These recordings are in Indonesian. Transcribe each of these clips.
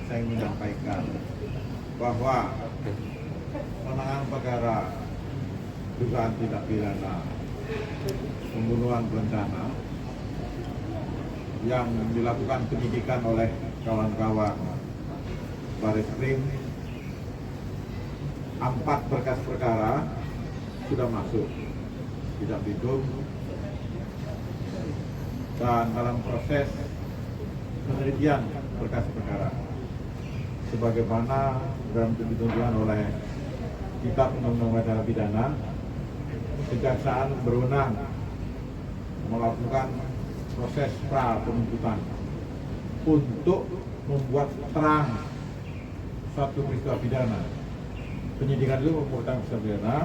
saya menyampaikan bahwa penanganan perkara dugaan tindak pidana pembunuhan berencana yang dilakukan penyidikan oleh kawan-kawan Bareskrim, 4 berkas perkara sudah masuk sidang bidung dan dalam proses penelitian berkas perkara sebagaimana dalam ditentukan oleh Kitab Undang-Undang Acara Pidana. Kejaksaan berwenang melakukan proses pra penuntutan untuk membuat terang satu peristiwa pidana. Penyidikan itu merupakan peristiwa pidana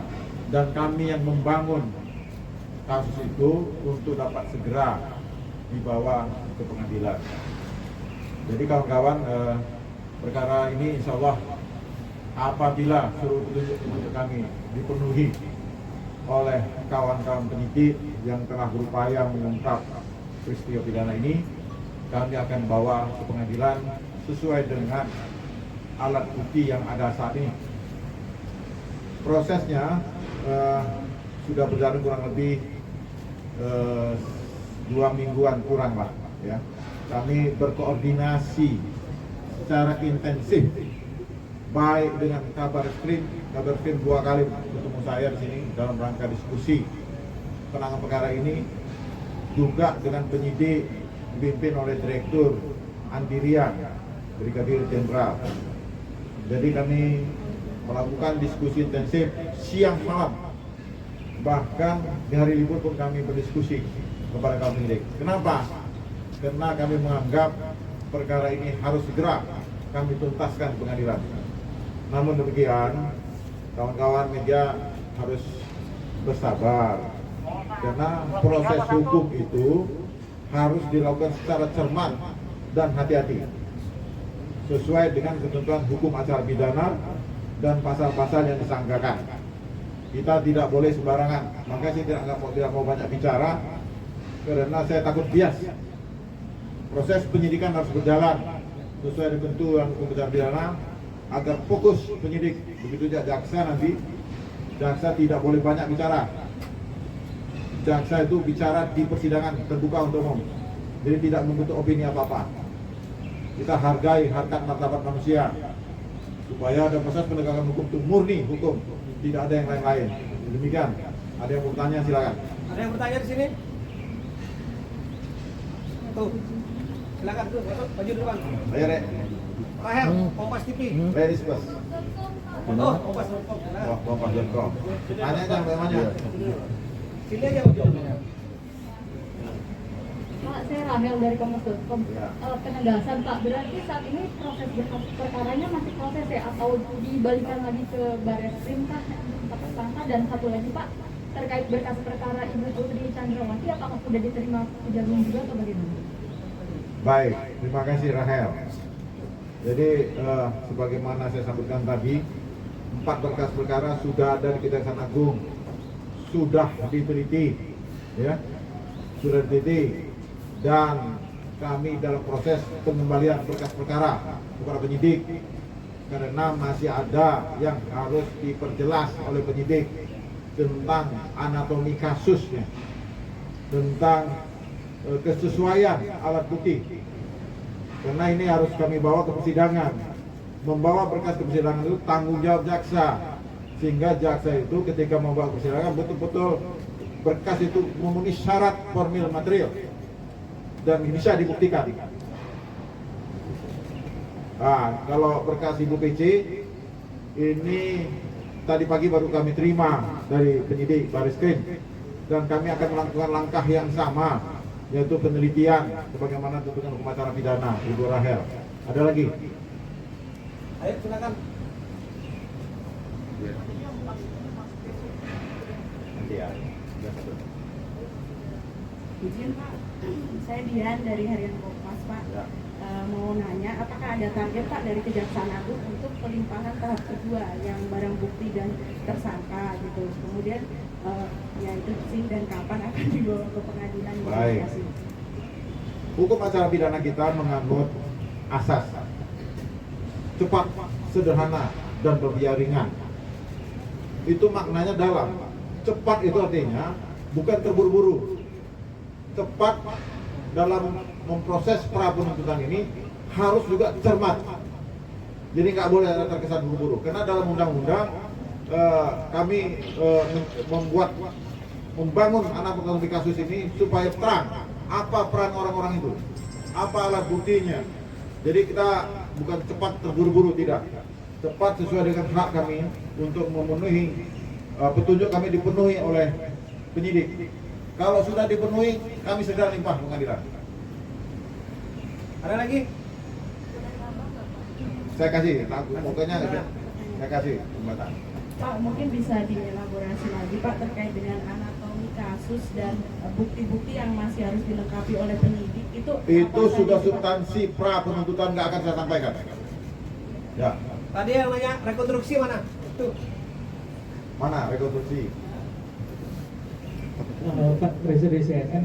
dan kami yang membangun kasus itu untuk dapat segera dibawa ke pengadilan. Jadi kawan-kawan, perkara ini insya Allah apabila seluruh petunjuk kami dipenuhi oleh kawan-kawan penyidik yang telah berupaya mengungkap peristiwa pidana ini, kami akan bawa ke pengadilan sesuai dengan alat bukti yang ada saat ini. Prosesnya sudah berjalan kurang lebih 2 mingguan kurang lah ya. Kami berkoordinasi secara intensif baik dengan Kabareskrim 2 kali bertemu saya di sini dalam rangka diskusi penanganan perkara ini, juga dengan penyidik dipimpin oleh Direktur Andirian Brigadir Jenderal. Jadi kami melakukan diskusi intensif siang malam, bahkan di hari libur pun kami berdiskusi kepada kaum penyidik. Kenapa? Karena kami menganggap perkara ini harus segera kami tuntaskan di pengadilan. Namun demikian, kawan-kawan media harus bersabar karena proses hukum itu harus dilakukan secara cermat dan hati-hati sesuai dengan ketentuan hukum acara pidana dan pasal-pasal yang disangkakan. Kita tidak boleh sembarangan. Makanya saya tidak mau banyak bicara karena saya takut bias. Proses penyidikan harus berjalan sesuai dengan ketentuan hukum acara pidana agar fokus penyidik. Begitu juga jaksa nanti, jaksa tidak boleh banyak bicara. Jaksa itu bicara di persidangan terbuka untuk umum, jadi tidak membentuk opini apa-apa. Kita hargai harkat martabat manusia supaya ada proses penegakan hukum itu murni hukum, tidak ada yang lain-lain. Demikian. Ada yang bertanya silakan. Ada yang bertanya di sini? Tuh, silakan tuh, maju depan. Ayo Rek. Rahel, Kompas TV. Ladies first. Oh, Kompas.com. Oh, Kompas.com. Tanya aja, namanya. Sini aja ujungnya. Pak, saya Rahel dari Kompas.com. Ya. Penegasan Pak, berarti saat ini proses perkaranya masih proses ya, atau dibalikan lagi ke Bareskrim kah untuk tersangka? Dan satu lagi Pak, terkait berkas perkara Ibu Putri Chandrawati, apakah sudah diterima Kejagung juga atau bagaimana? Baik, terima kasih Rahel. Jadi sebagaimana saya sampaikan tadi, 4 berkas perkara sudah ada di Kejaksaan Agung, sudah diteliti, ya, sudah diteliti, dan kami dalam proses pengembalian berkas perkara kepada penyidik karena masih ada yang harus diperjelas oleh penyidik tentang anatomi kasusnya, tentang kesesuaian alat bukti. Karena ini harus kami bawa ke persidangan. Membawa berkas ke persidangan itu tanggung jawab jaksa. Sehingga jaksa itu ketika membawa ke persidangan betul-betul berkas itu memenuhi syarat formil material dan bisa dibuktikan. Nah, kalau berkas Ibu PC ini tadi pagi baru kami terima dari penyidik Bareskrim, dan kami akan melakukan langkah yang sama, yaitu penelitian sebagaimana tentukan hukum acara pidana. Ibu Rahel, ada lagi? Ayo silakan. Nanti ya. Izin Pak, saya Dian dari Harian Kompas Pak. Ya. Mau nanya, apakah ada target Pak dari Kejaksaan Agung untuk pelimpahan tahap kedua yang barang bukti dan tersangka gitu. Kemudian ya itu sih, dan kapan akan dibawa ke pengadilan? Baik. Terima kasih. Hukum acara pidana kita menganut asas cepat, sederhana, dan berbiaya ringan. Itu maknanya dalam. Cepat itu artinya bukan terburu-buru. Cepat dalam memproses pra penuntutan ini harus juga cermat. Jadi nggak boleh ada terkesan buru-buru. Karena dalam undang-undang kami membangun anak pengemudi kasus ini supaya terang apa peran orang-orang itu, apa alat buktinya. Jadi kita bukan cepat terburu-buru, tidak. Cepat sesuai dengan hak kami untuk memenuhi petunjuk kami dipenuhi oleh penyidik. Kalau sudah dipenuhi, kami segera limpah pengadilan. Ada lagi? Saya kasih, pokoknya saya kasih jembatan. Pak, mungkin bisa dielaborasi lagi Pak terkait dengan anatomi kasus dan bukti-bukti yang masih harus dilengkapi oleh penyidik itu apa Sudah saja, Pak? substansi pra penuntutan, nggak akan saya sampaikan. Ya, Tadi yang nanya rekonstruksi mana? Tuh. mana rekonstruksi? Pak Presiden CNN,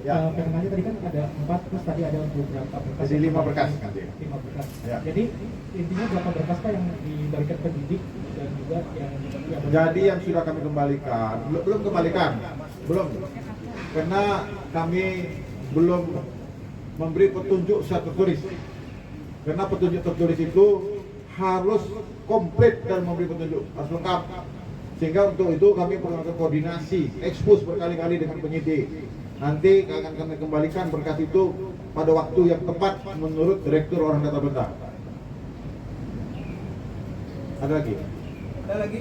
Ya. pengenannya tadi kan ada 4, terus tadi ada beberapa berkas. Jadi 5 berkas nanti. 5 berkas. Ya. Jadi intinya berapa berkas Pak yang diberikan penyidik dan juga yang Jadi yang sudah kami kembalikan, belum kembalikan, belum, karena kami belum memberi petunjuk secara tertulis. Karena petunjuk tertulis itu harus komplit dan memberi petunjuk, harus lengkap. Sehingga untuk itu kami melakukan koordinasi, ekspos berkali-kali dengan penyidik. Nanti akan kami kembalikan berkas itu pada waktu yang tepat menurut Direktur Orang Data Benda. Ada lagi? Ada lagi?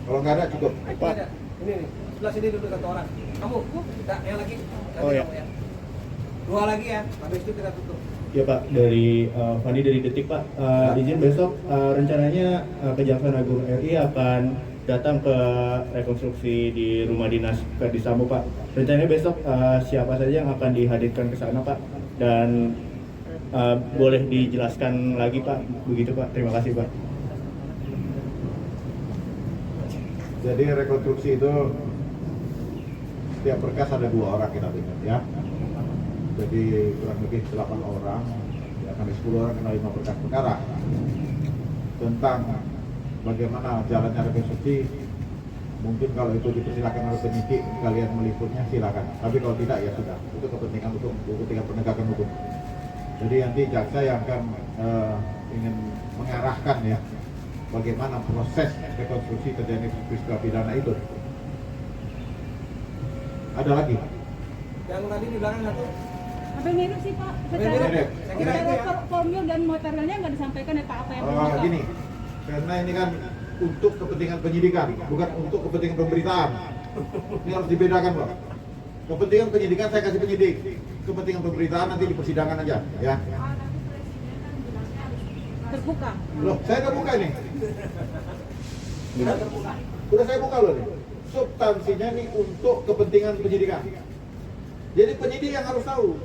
Kalau nggak ada cukup. Ini ada. Ini nih. Sebelah sini duduk satu orang. Kamu, tidak, yang lagi. Oh, ya. Kamu, ya. 2 lagi ya. Habis itu kita tutup. Ya Pak, dari Fandi dari Detik Pak, izin besok rencananya Kejaksaan Agung RI akan datang ke rekonstruksi di rumah dinas Verdi Sambo Pak. Rencananya besok siapa saja yang akan dihadirkan ke sana Pak, dan boleh dijelaskan lagi Pak, begitu Pak. Terima kasih Pak. Jadi rekonstruksi itu setiap berkas ada 2 orang kita berikan ya. Jadi kurang lebih 8 orang, ya kami 10 orang kena 5 berkas perkara tentang bagaimana jalannya rekonstruksi. Mungkin kalau itu dipersilakan oleh penyidik kalian meliputnya silakan. Tapi kalau tidak ya sudah, itu kepentingan hukum, kepentingan penegakan hukum. Jadi nanti jaksa yang akan ingin mengarahkan ya bagaimana proses rekonstruksi terjadi peristiwa pidana itu. Ada lagi? Yang tadi di belakang satu. Apa yang mirip sih Pak? Mirip. Saya kira itu ya. Formil dan materialnya nggak disampaikan ya Pak, apa yang terungkap? Gini, karena ini kan untuk kepentingan penyidikan, bukan untuk kepentingan pemberitaan. Ini harus dibedakan loh. Kepentingan penyidikan saya kasih penyidik, kepentingan pemberitaan nanti di persidangan aja, ya. Terbuka. Loh, saya udah buka ini. Udah saya buka loh nih. Substansinya nih untuk kepentingan penyidikan. Jadi penyidik yang harus tahu.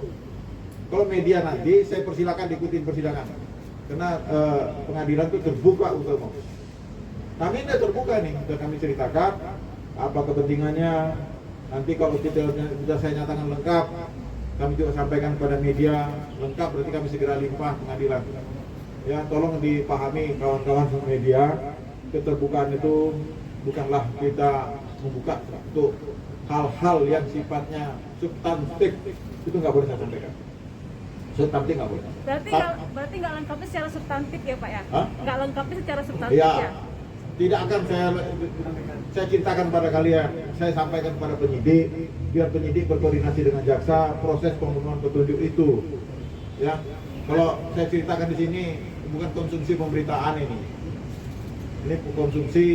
Kalau media nanti saya persilakan diikutin persidangan. Karena pengadilan itu terbuka untuk umum. Kami tidak terbuka nih, sudah kami ceritakan apa kepentingannya. Nanti kalau sudah saya nyatakan lengkap, kami juga sampaikan kepada media lengkap, berarti kami segera limpah pengadilan. Ya, tolong dipahami kawan-kawan media, keterbukaan itu bukanlah kita membuka untuk hal-hal yang sifatnya substantif, itu nggak boleh saya sampaikan. Substantif nggak boleh. Berarti nggak lengkapnya secara substantif ya Pak ya? Hah? Nggak lengkapnya secara substantif Ya, ya? tidak akan saya ceritakan pada kalian. Saya sampaikan kepada penyidik, biar penyidik berkoordinasi dengan jaksa proses pemenuhan petunjuk itu. Ya, kalau saya ceritakan di sini bukan konsumsi pemberitaan ini. Ini konsumsi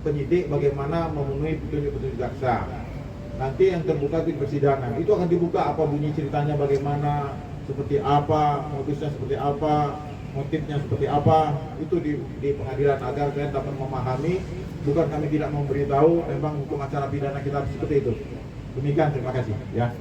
penyidik bagaimana memenuhi petunjuk-petunjuk jaksa. Nanti yang terbuka di persidangan itu akan dibuka apa bunyi ceritanya, bagaimana, seperti apa, modusnya seperti apa, motifnya seperti apa, itu di pengadilan agar kalian dapat memahami. Bukan kami tidak memberitahu, memang hukum acara pidana kita seperti itu. Demikian, terima kasih ya.